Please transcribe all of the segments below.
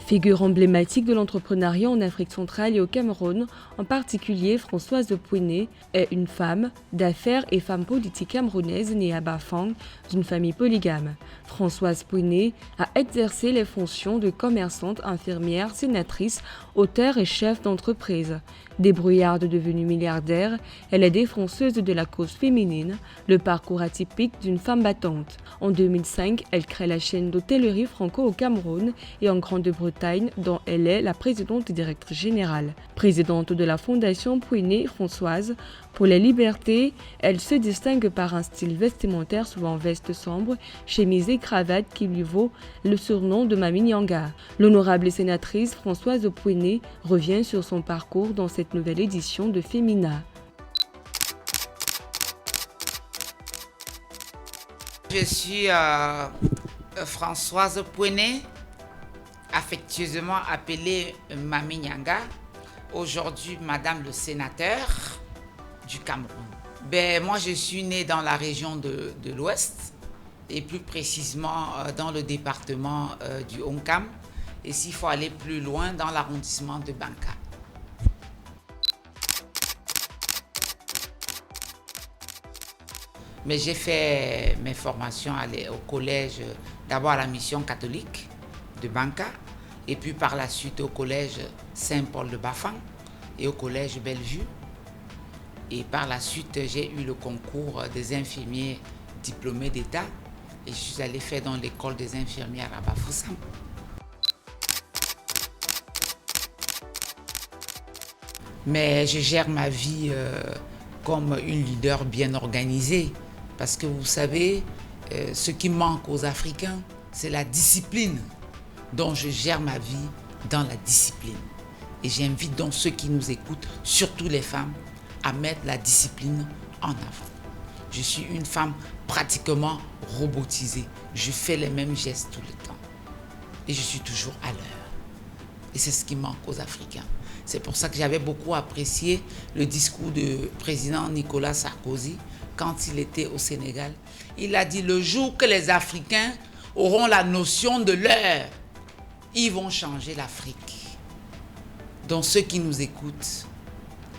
Figure emblématique de l'entrepreneuriat en Afrique centrale et au Cameroun, en particulier Françoise Pouéné est une femme d'affaires et femme politique camerounaise née à Bafang d'une famille polygame. Françoise Pouéné a exercé les fonctions de commerçante, infirmière, sénatrice, auteure et chef d'entreprise. Débrouillarde devenue milliardaire, elle est défenseuse de la cause féminine, le parcours atypique d'une femme battante. En 2005, elle crée la chaîne d'hôtellerie Franco au Cameroun et en Grande-Bretagne, dont elle est la présidente et directrice générale. Présidente de la Fondation Pouéné Françoise pour les libertés, elle se distingue par un style vestimentaire souvent veste sombre, chemise et cravate qui lui vaut le surnom de Mami Nyanga. L'honorable sénatrice Françoise Pouéné revient sur son parcours dans cette nouvelle édition de Femina. Je suis Françoise Pouéné, affectueusement appelée Mami Nyanga, aujourd'hui Madame le sénateur du Cameroun. Moi, je suis née dans la région de l'Ouest, et plus précisément dans le département du Onkam, et s'il faut aller plus loin, dans l'arrondissement de Banka. Mais j'ai fait mes formations au collège, d'abord à la mission catholique de Banka, et puis par la suite au collège Saint-Paul de Bafang et au collège Bellevue. Et par la suite, j'ai eu le concours des infirmiers diplômés d'État et je suis allé faire dans l'école des infirmières à Bafoussam. Mais je gère ma vie comme une leader bien organisée. Parce que vous savez, ce qui manque aux Africains, c'est la discipline. Donc je gère ma vie dans la discipline. Et j'invite donc ceux qui nous écoutent, surtout les femmes, à mettre la discipline en avant. Je suis une femme pratiquement robotisée. Je fais les mêmes gestes tout le temps. Et je suis toujours à l'heure. Et c'est ce qui manque aux Africains. C'est pour ça que j'avais beaucoup apprécié le discours du président Nicolas Sarkozy quand il était au Sénégal. Il a dit le jour que les Africains auront la notion de l'heure, ils vont changer l'Afrique. Donc ceux qui nous écoutent,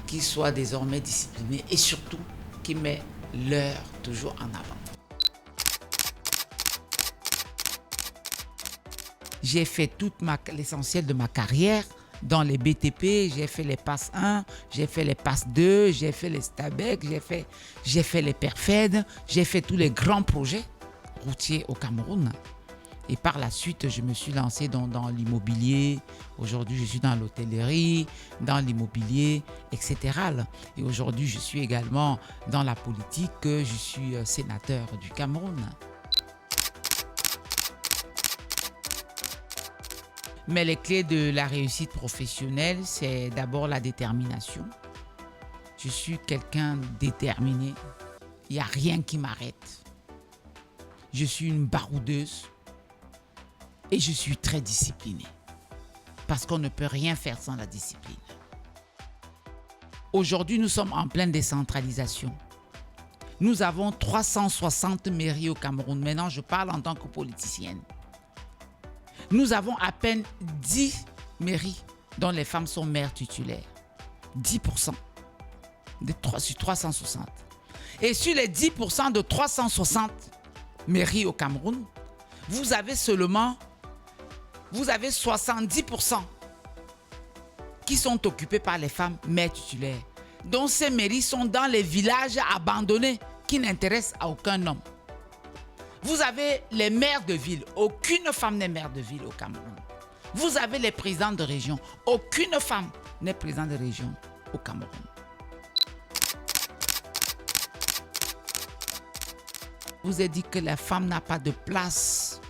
qu'ils soient désormais disciplinés et surtout qu'ils mettent l'heure toujours en avant. J'ai fait tout l'essentiel de ma carrière dans les BTP, j'ai fait les passes 1, j'ai fait les passes 2, j'ai fait les STABEC, j'ai fait les PERFED, j'ai fait tous les grands projets routiers au Cameroun. Et par la suite, je me suis lancé dans l'immobilier. Aujourd'hui, je suis dans l'hôtellerie, dans l'immobilier, etc. Et aujourd'hui, je suis également dans la politique. Je suis sénateur du Cameroun. Mais les clés de la réussite professionnelle, c'est d'abord la détermination. Je suis quelqu'un de déterminé. Il n'y a rien qui m'arrête. Je suis une baroudeuse et je suis très disciplinée. Parce qu'on ne peut rien faire sans la discipline. Aujourd'hui, nous sommes en pleine décentralisation. Nous avons 360 mairies au Cameroun. Maintenant, je parle en tant que politicienne. Nous avons à peine 10 mairies dont les femmes sont maires titulaires. 10% sur 360. Et sur les 10% de 360 mairies au Cameroun, vous avez 70% qui sont occupées par les femmes maires titulaires. Donc ces mairies sont dans les villages abandonnés qui n'intéressent à aucun homme. Vous avez les maires de ville. Aucune femme n'est maire de ville au Cameroun. Vous avez les présidents de région. Aucune femme n'est présidente de région au Cameroun. Je vous ai dit que la femme n'a pas de place.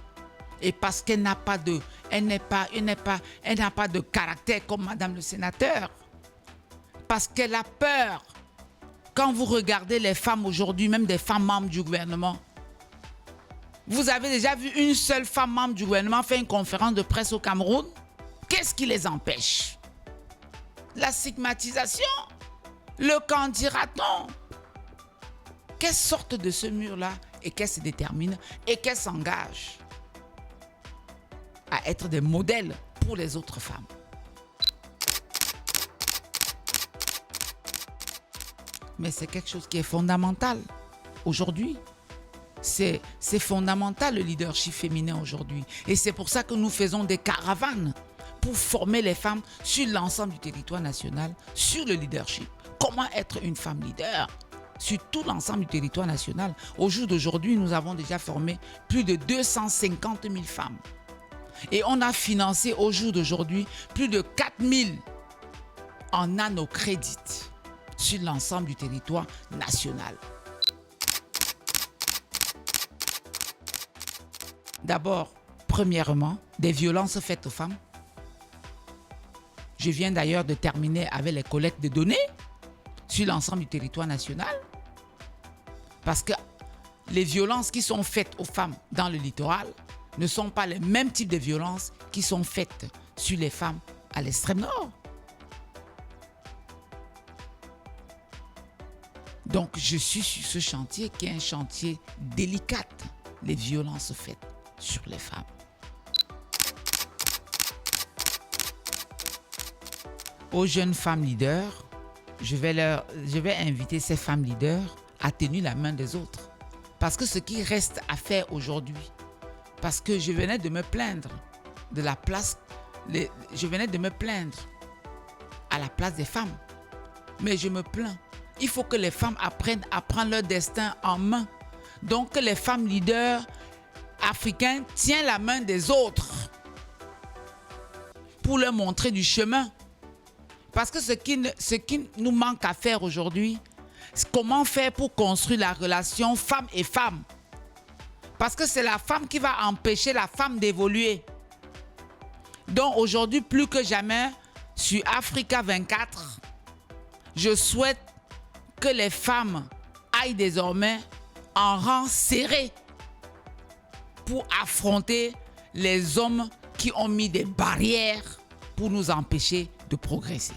Et parce qu'elle n'a pas de, elle n'a pas de caractère comme Madame le sénateur. Parce qu'elle a peur. Quand vous regardez les femmes aujourd'hui, même des femmes membres du gouvernement, vous avez déjà vu une seule femme membre du gouvernement faire une conférence de presse au Cameroun? Qu'est-ce qui les empêche? La stigmatisation? Le qu'en dira-t-on? Qu'elle sorte de ce mur-là et qu'elle se détermine et qu'elle s'engage à être des modèles pour pour les autres femmes. Mais c'est quelque chose qui est fondamental aujourd'hui. C'est fondamental le leadership féminin aujourd'hui. Et c'est pour ça que nous faisons des caravanes pour former les femmes sur l'ensemble du territoire national, sur le leadership. Comment être une femme leader sur tout l'ensemble du territoire national. Au jour d'aujourd'hui, nous avons déjà formé plus de 250 000 femmes. Et on a financé au jour d'aujourd'hui plus de 4 000 en nanocrédits sur l'ensemble du territoire national. D'abord, premièrement, des violences faites aux femmes. Je viens d'ailleurs de terminer avec les collectes de données sur l'ensemble du territoire national. Parce que les violences qui sont faites aux femmes dans le littoral ne sont pas les mêmes types de violences qui sont faites sur les femmes à l'extrême nord. Donc, je suis sur ce chantier qui est un chantier délicat, les violences faites sur les femmes. Aux jeunes femmes leaders, je vais inviter ces femmes leaders à tenir la main des autres. Parce que ce qui reste à faire aujourd'hui, parce que je venais de me plaindre de la place, je venais de me plaindre à la place des femmes. Mais je me plains. Il faut que les femmes apprennent à prendre leur destin en main. Donc que les femmes leaders africaines tiennent la main des autres pour leur montrer du chemin. Parce que ce qui nous manque à faire aujourd'hui, c'est comment faire pour construire la relation femme et femme. Parce que c'est la femme qui va empêcher la femme d'évoluer. Donc aujourd'hui, plus que jamais, sur Africa 24, je souhaite que les femmes aillent désormais en rang serré pour affronter les hommes qui ont mis des barrières pour nous empêcher de progresser.